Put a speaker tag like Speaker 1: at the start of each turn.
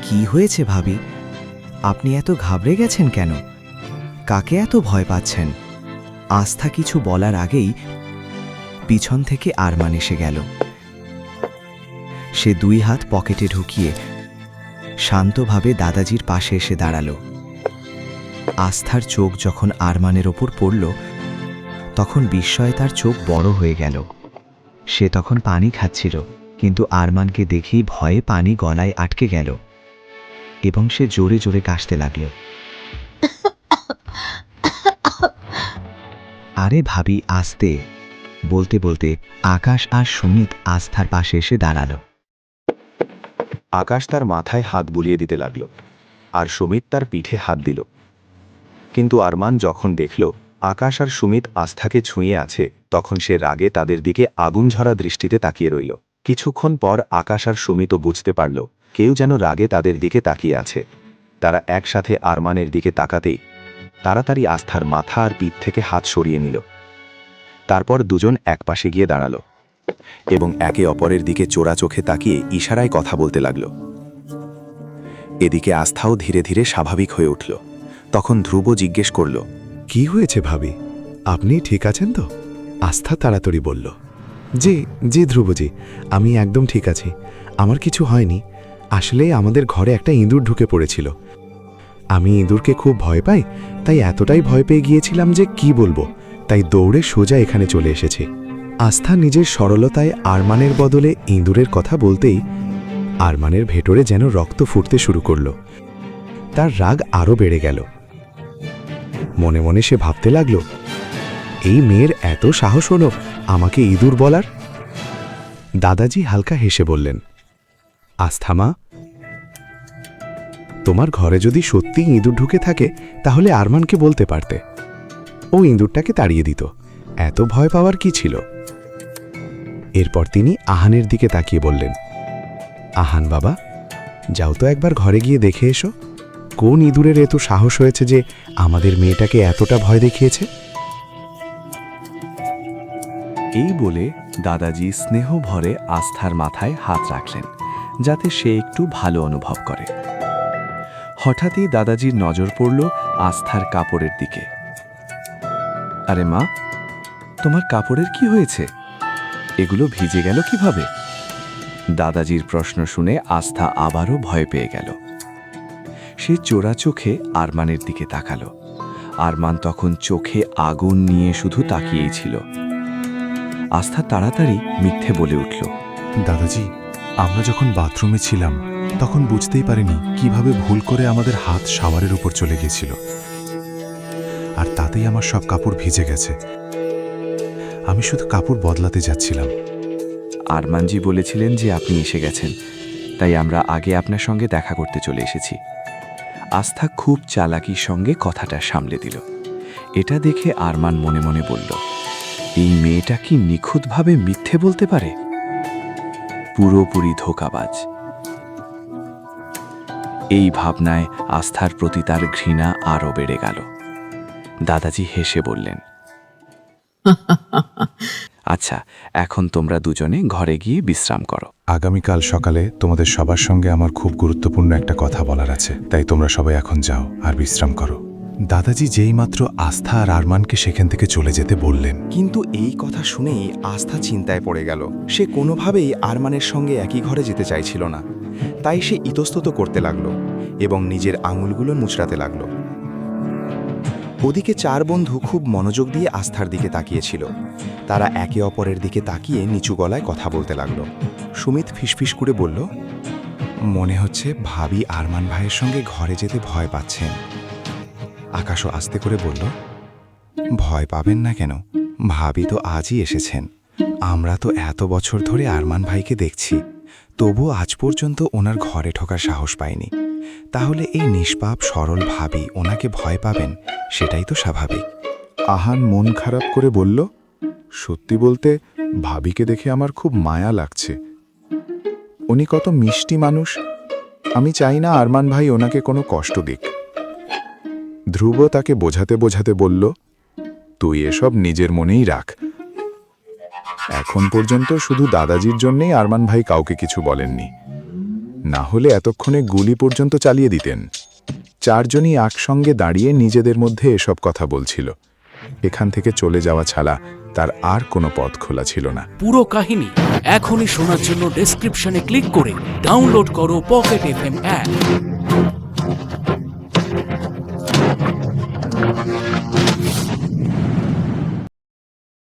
Speaker 1: কি হয়েছে ভাবি? আপনি এত ঘাবড়ে গেছেন কেন? কাকে এত ভয় পাচ্ছেন? আস্থা কিছু বলার আগেই পিছন থেকে আরমান এসে গেল। সে 2 হাত পকেটে ঢুকিয়ে শান্তভাবে দাদাজির পাশে এসে দাঁড়াল। আস্থার চোখ যখন আরমানের ওপর পড়ল, তখন বিস্ময়ে তার চোখ বড় হয়ে গেল। সে তখন পানি খাচ্ছিল, কিন্তু আরমানকে দেখেই ভয়ে পানি গলায় আটকে গেল এবং সে জোরে জোরে কাশতে লাগল। আরে ভাবি, আস্তে, বলতে বলতে আকাশ আর সুমিত আস্থার পাশে এসে দাঁড়ালো।
Speaker 2: আকাশ তার মাথায় হাত বুলিয়ে দিতে লাগল, আর সুমিত তার পিঠে হাত দিল। কিন্তু আরমান যখন দেখল আকাশ আর সুমিত আস্থাকে ছুঁয়ে আছে, তখন সে রাগে তাদের দিকে আগুন ঝরা দৃষ্টিতে তাকিয়ে রইল। কিছুক্ষণ পর আকাশ আর সুমিতও বুঝতে পারল কেউ যেন রাগে তাদের দিকে তাকিয়ে আছে। তারা একসাথে আরমানের দিকে তাকাতেই তাড়াতাড়ি আস্থার মাথা আর পিঠ থেকে হাত সরিয়ে নিল। তারপর দুজন একপাশে গিয়ে দাঁড়ালো এবং একে অপরের দিকে চোরা চোখে তাকিয়ে ইশারায় কথা বলতে লাগল। এদিকে আস্থাও ধীরে ধীরে স্বাভাবিক হয়ে উঠল। তখন ধ্রুব জিজ্ঞেস করল,
Speaker 3: কি হয়েছে ভাবি? আপনি ঠিক আছেন তো? আস্থা তাড়াতাড়ি বলল, জি জি ধ্রুবজি, আমি একদম ঠিক আছি, আমার কিছু হয়নি। আসলে আমাদের ঘরে একটা ইঁদুর ঢুকে পড়েছিল। আমি ইঁদুরকে খুব ভয় পাই, তাই এতটাই ভয় পেয়ে গিয়েছিলাম যে কি বলবো, তাই দৌড়ে সোজা এখানে চলে এসেছি। আস্থা নিজের সরলতায় আরমানের বদলে ইঁদুরের কথা বলতেই আরমানের ভেতরে যেন রক্ত ফুটতে শুরু করল। তার রাগ আরও বেড়ে গেল। মনে মনে সে ভাবতে লাগল, এই মেয়ের এত সাহস হলো আমাকে ইঁদুর বলার। দাদাজি হালকা হেসে বললেন, আস্থা মা, তোমার ঘরে যদি সত্যি ইঁদুর ঢুকে থাকে তাহলে আরমানকে বলতে পারতে, ও ইঁদুরটাকে তাড়িয়ে দিত, এত ভয় পাওয়ার কি ছিল। এরপর তিনি আহানের দিকে তাকিয়ে বললেন, আহান বাবা, যাও তো একবার ঘরে গিয়ে দেখে এসো, কোন ইঁদুরের এত সাহস হয়েছে যে আমাদের মেয়েটাকে এতটা ভয় দেখিয়েছে।
Speaker 2: এই বলে দাদাজি স্নেহ ভরে আস্থার মাথায় হাত রাখলেন, যাতে সে একটু ভালো অনুভব করে। হঠাৎই দাদাজির নজর পড়ল আস্থার কাপড়ের দিকে। আরে মা, তোমার কাপড়ের কি হয়েছে? এগুলো ভিজে গেল কিভাবে? দাদাজির প্রশ্ন শুনে আস্থা আবারও ভয় পেয়ে গেল। সে চোরা চোখে আরমানের দিকে তাকালো। আরমান তখন চোখে আগুন নিয়ে শুধু তাকিয়েই ছিল। আস্থা তাড়াতাড়ি মিথ্যে বলে উঠল,
Speaker 3: দাদাজি, আমরা যখন বাথরুমে ছিলাম তখন বুঝতেই পারিনি কিভাবে ভুল করে আমাদের হাত শাওয়ারের উপর চলে গিয়েছিল, আর তাতেই আমার সব কাপড় ভিজে গেছে। আমি শুধু কাপড় বদলাতে যাচ্ছিলাম।
Speaker 2: আরমানজি বলেছিলেন যে আপনি এসে গেছেন, তাই আমরা আগে আপনার সঙ্গে দেখা করতে চলে এসেছি। আস্থা খুব চালাকির সঙ্গে কথাটা সামলে দিল। এটা দেখে আরমান মনে মনে বলল, এই মেয়েটা কি নিখুঁতভাবে মিথ্যে বলতে পারে? পুরোপুরি ধোঁকাবাজ। এই ভাবনায় আস্থার প্রতি তার ঘৃণা আরও বেড়ে গেল। দাদাজি হেসে বললেন, আচ্ছা, এখন তোমরা দুজনে ঘরে গিয়ে বিশ্রাম করো।
Speaker 3: আগামীকাল সকালে তোমাদের সবার সঙ্গে আমার খুব গুরুত্বপূর্ণ একটা কথা বলার আছে, তাই তোমরা সবাই এখন যাও আর বিশ্রাম করো। দাদাজি যেই মাত্র আস্থা আর আরমানকে সেখান থেকে চলে যেতে বললেন।
Speaker 4: কিন্তু এই কথা শুনেই আস্থা চিন্তায় পড়ে গেল। সে কোনোভাবেই আরমানের সঙ্গে একই ঘরে যেতে চাইছিল না, তাই সে ইতস্তত করতে লাগলো এবং নিজের আঙুলগুলো মুচড়াতে লাগলো। ওদিকে 4 বন্ধু খুব মনোযোগ দিয়ে আস্থার দিকে তাকিয়েছিল। তারা একে অপরের দিকে তাকিয়ে নিচু গলায় কথা বলতে লাগলো। সুমিত ফিসফিস করে বলল, মনে হচ্ছে ভাবি আরমান ভাইয়ের সঙ্গে ঘরে যেতে ভয় পাচ্ছেন। আকাশও আস্তে করে বলল, ভয় পাবেন না কেন, ভাবি তো আজই এসেছেন। আমরা তো এত বছর ধরে আরমান ভাইকে দেখছি, তবু আজ পর্যন্ত ওনার ঘরে ঢোকার সাহস পাইনি। তাহলে এই নিষ্পাপ সরল ভাবি ওনাকে ভয় পাবেন, সেটাই তো স্বাভাবিক।
Speaker 3: আহান মন খারাপ করে বলল, সত্যি বলতে ভাবিকে দেখে আমার খুব মায়া লাগছে। উনি কত মিষ্টি মানুষ, আমি চাই না আরমান ভাই ওনাকে কোনো কষ্ট দিক। ধ্রুব তাকে বোঝাতে বোঝাতে বলল, তুই এসব নিজের মনেই রাখ। এখন পর্যন্ত শুধু দাদাজির জন্যেই আরমান ভাই কাউকে কিছু বলেননি।
Speaker 5: না হলে এতক্ষণে গুলি পর্যন্ত চালিয়ে দিতেন। চারজনই একসঙ্গে দাঁড়িয়ে নিজেদের মধ্যে এসব কথা বলছিল। এখান থেকে চলে যাওয়া ছাড়া তার আর কোনো পথ খোলা ছিল না।
Speaker 6: পুরো কাহিনী এখনই শোনার জন্য ডেসক্রিপশনে ক্লিক করে ডাউনলোড করো পকেট FM অ্যাপ।